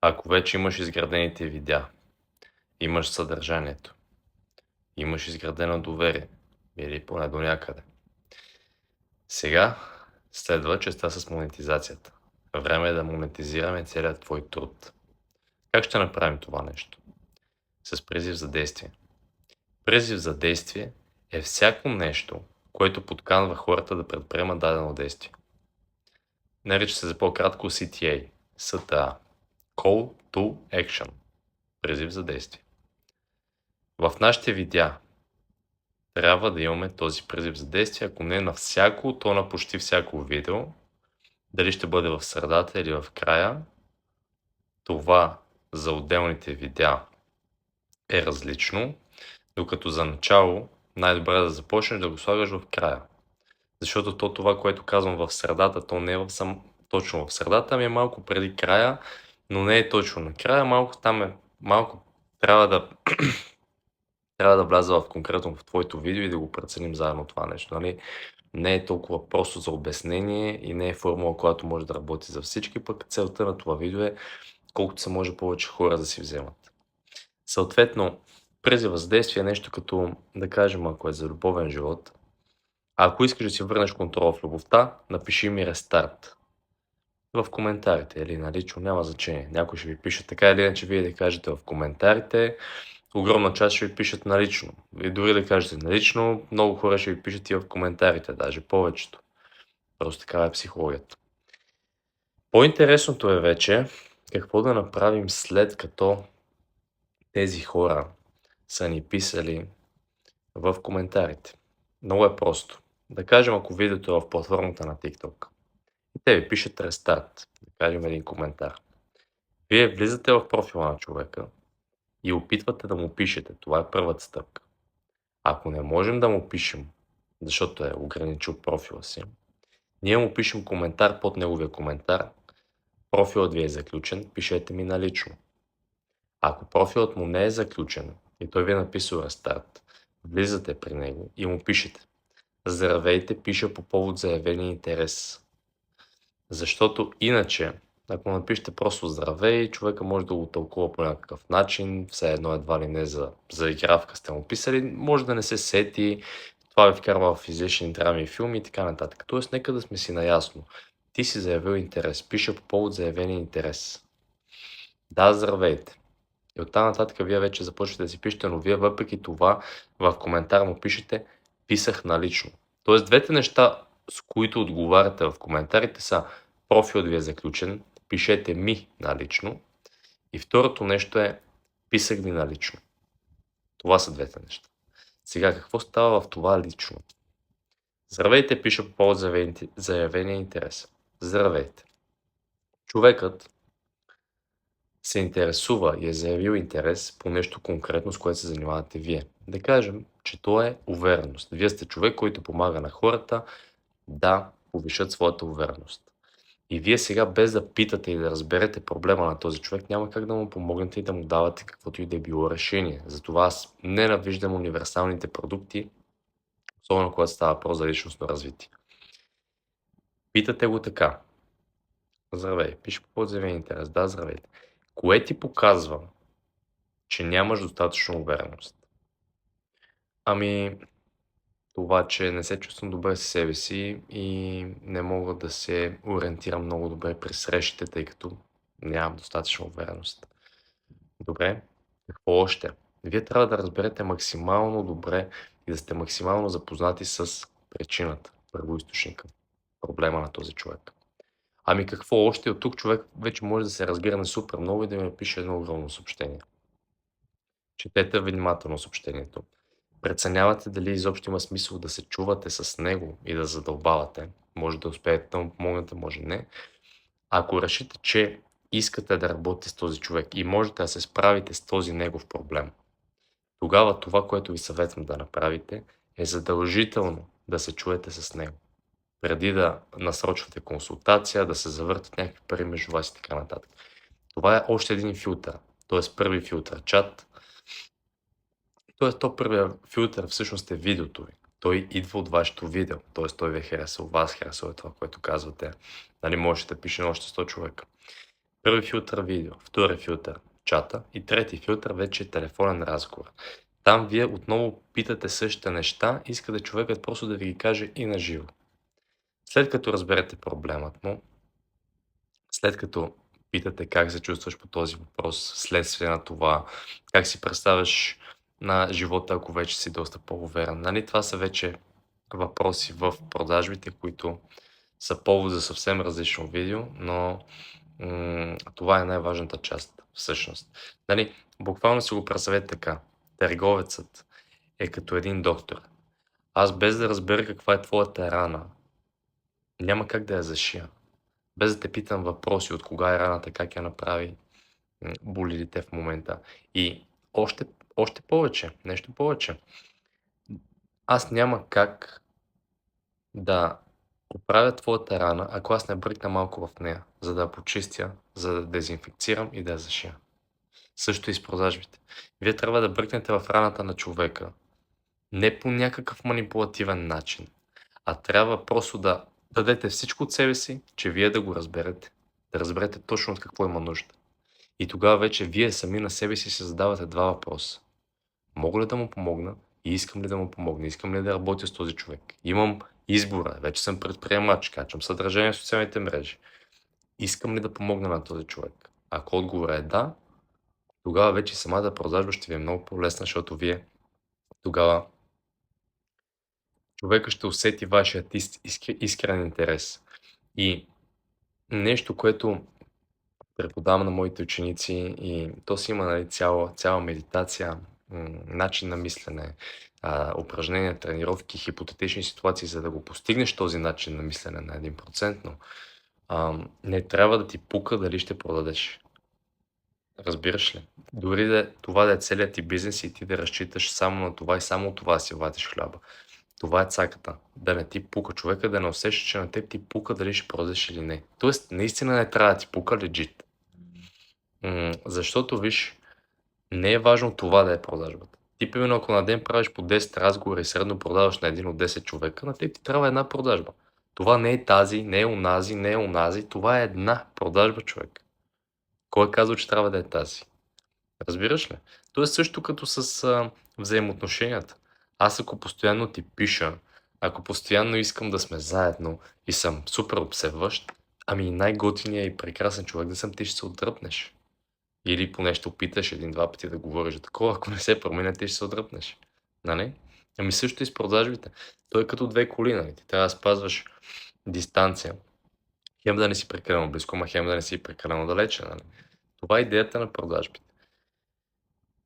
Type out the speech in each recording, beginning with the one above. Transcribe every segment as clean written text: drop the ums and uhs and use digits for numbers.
Ако вече имаш изградените видеа, имаш съдържанието, имаш изградено доверие, или поне до някъде. Сега следва частта с монетизацията. Време е да монетизираме целият твой труд. Как ще направим това нещо? С призив за действие. Призив за действие е всяко нещо, което подканва хората да предприемат дадено действие. Нарича се за по-кратко CTA, STA, Call to Action, призив за действие. В нашите видеа трябва да имаме този призив за действие, ако не на всяко, то на почти всяко видео, дали ще бъде в средата или в края, това за отделните видеа е различно, докато за начало най-добре е да започнеш да го слагаш в края. Защото това, което казвам в средата, то не е точно в средата, ами е малко преди края, но не е точно на края, малко трябва да вляза в конкретно в твоето видео и да го преценим заедно това нещо. Нали? Не е толкова просто за обяснение и не е формула, която може да работи за всички, пък целта на това видео е колкото се може повече хора да си вземат. Съответно, призива за действие е нещо като, да кажем, ако е за любовен живот, ако искаш да си върнеш контрол в любовта, напиши ми рестарт в коментарите или налично, няма значение. Някой ще ви пише така или иначе, вие да кажете в коментарите, огромна част ще ви пишат налично. И дори да кажете налично, много хора ще ви пишат и в коментарите, даже повечето. Просто такава е психологията. По-интересното е вече какво да направим след като тези хора са ни писали в коментарите. Много е просто. Да кажем, ако видеото е в платформата на TikTok и те ви пишат рестарт, да кажем един коментар. Вие влизате в профила на човека и опитвате да му пишете. Това е първата стъпка. Ако не можем да му пишем, защото е ограничил профила си, ние му пишем коментар под неговия коментар. Профилът ви е заключен, пишете ми налично. Ако профилът му не е заключен и той ви е написал рестарт, влизате при него и му пишете: здравейте, пиша по повод заявения интерес. Защото иначе, ако напишете просто здравей, човека може да го тълкува по някакъв начин, все едно едва ли не за игравка сте му писали, може да не се сети, това ви вкарва в излишни драми и филми и така нататък. Тоест, нека да сме си наясно. Ти си заявил интерес, пиша по повод заявения интерес. Да, здравейте. И оттам нататък вие вече започвате да си пишете, но вие въпреки това в коментар му пишете: писах налично. Тоест, двете неща, с които отговаряте в коментарите, са: профилът ви е заключен, пишете ми налично, и второто нещо е: писах ви налично. Това са двете неща. Сега, какво става в това лично? Здравейте, пиша по повод заявения интерес. Здравейте. Човекът се интересува и е заявил интерес по нещо конкретно, с което се занимавате вие. Да кажем, че то е увереност. Вие сте човек, който помага на хората да повишат своята увереност. И вие сега, без да питате и да разберете проблема на този човек, няма как да му помогнете и да му давате каквото и да е било решение. Затова аз ненавиждам универсалните продукти, особено когато става въпрос за личностно развитие. Питате го така: здравей, пише по подзавен интерес. Да, здравейте. Кое ти показва, че нямаш достатъчно увереност? Ами, това, че не се чувствам добре със себе си и не мога да се ориентирам много добре при срещите, тъй като нямам достатъчно увереност. Добре, какво още? Вие трябва да разберете максимално добре и да сте максимално запознати с причината, първоизточника, проблема на този човек. Ами какво още? От тук човек вече може да се разгърне супер много и да ми напише едно огромно съобщение. Четете внимателно съобщението. Преценявате дали изобщо има смисъл да се чувате с него и да задълбавате. Може да успеете да му помогнете, може не. Ако решите, че искате да работите с този човек и можете да се справите с този негов проблем, тогава това, което ви съветвам да направите, е задължително да се чуете с него. Преди да насрочвате консултация, да се завъртат някакви пари между вас и така нататък. Това е още един филтър. Т.е. първи филтър чат. Тоест, първия филтър всъщност е видеото ви. Той идва от вашето видео. Т.е. той ви е харесал, вас харесал това, което казвате. Нали, можете да пише на още 100 човека. Първи филтър видео, втори филтър чата и трети филтър вече е телефонен разговор. Там вие отново питате същите неща, искате човекът просто да ви ги каже и на живо. След като разберете проблемът му, след като питате как се чувстваш по този въпрос, следствие на това, как си представяш на живота, ако вече си доста по-уверен. Нали? Това са вече въпроси в продажбите, които са повод за съвсем различно видео, но това е най-важната част, всъщност. Нали? Буквално си го представете така. Търговецът е като един доктор. Аз без да разбера каква е твоята рана, няма как да я зашия. Без да те питам въпроси от кога е раната, как я направи, боли ли те в момента. И още повече, нещо повече. Аз няма как да оправя твоята рана, ако аз не бръкна малко в нея, за да я почистя, за да дезинфекцирам и да я зашия. Също и с продажбите. Вие трябва да бръкнете в раната на човека, не по някакъв манипулативен начин, а трябва просто да дадете всичко от себе си, че вие да го разберете. Да разберете точно от какво има нужда. И тогава вече вие сами на себе си се задавате два въпроса. Мога ли да му помогна и искам ли да му помогна? Искам ли да работя с този човек? Имам избора, вече съм предприемач, качвам съдържание в социалните мрежи. Искам ли да помогна на този човек? Ако отговорът е да, тогава вече самата продажба ще ви е много по-лесна, защото вие тогава човека ще усети вашият искрен интерес. И нещо, което преподавам на моите ученици, и то си има, нали, цяла медитация, начин на мислене, упражнения, тренировки, хипотетични ситуации, за да го постигнеш този начин на мислене на 1%, но не трябва да ти пука дали ще продадеш. Разбираш ли? Дори това да е целият ти бизнес и ти да разчиташ само на това и само от това си вадиш хляба. Това е цаката. Да не ти пука. Човека да не усеща, че на теб ти пука дали ще продадеш или не. Тоест, наистина не трябва да ти пука легит. Защото, виж, не е важно това да е продажбата. Ти, примерно, ако на ден правиш по 10 разговора и средно продаваш на един от 10 човека, на теб ти трябва една продажба. Това не е тази, не е онази, не е онази. Това е една продажба, човек. Кой е казал, че трябва да е тази? Разбираш ли? То е също като с взаимоотношенията. Аз ако постоянно ти пиша, ако постоянно искам да сме заедно и съм супер обсебващ, ами най-готиният и прекрасен човек да съм, ти ще се отдръпнеш. Или поне ще опиташ един-два пъти да говориш за такова, ако не се променя, ти ще се отдръпнеш. Нали? Ами също и с продажбите. Той е като две коли, нали? Ти трябва да спазваш дистанция. Хем да не си прекалено близко, ама хем да не си прекалено далече. Нали? Това е идеята на продажбите.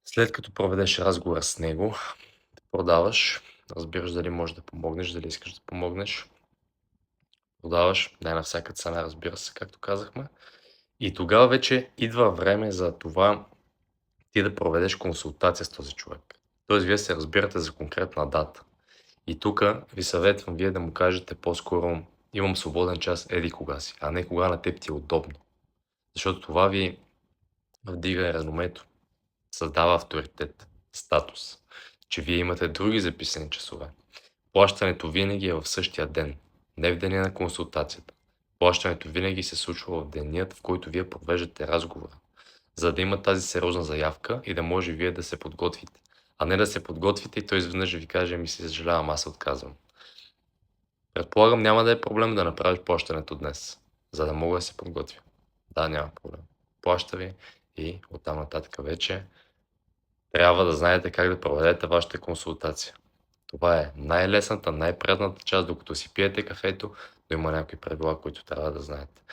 След като проведеш разговор с него, продаваш, разбираш дали можеш да помогнеш, дали искаш да помогнеш. Продаваш, не на всяка цена, разбира се, както казахме. И тогава вече идва време за това ти да проведеш консултация с този човек. Тоест, вие се разбирате за конкретна дата. И тук ви съветвам вие да му кажете по-скоро: имам свободен час, еди кога си, а не кога на теб ти е удобно. Защото това ви вдига реномето, създава авторитет, статус, че вие имате други записани часове. Плащането винаги е в същия ден, не в деня на консултацията. Плащането винаги се случва в денят, в който вие провеждате разговора, за да има тази сериозна заявка и да може вие да се подготвите. А не да се подготвите и той изведнъж ви каже: ми се съжалявам, аз се отказвам. Предполагам, няма да е проблем да направиш плащането днес, за да мога да се подготвя. Да, няма проблем. Плаща ви и оттам нататък вече трябва да знаете как да проведете вашата консултация. Това е най-лесната, най-приятната част, докато си пиете кафето, но има някои правила, които трябва да знаете.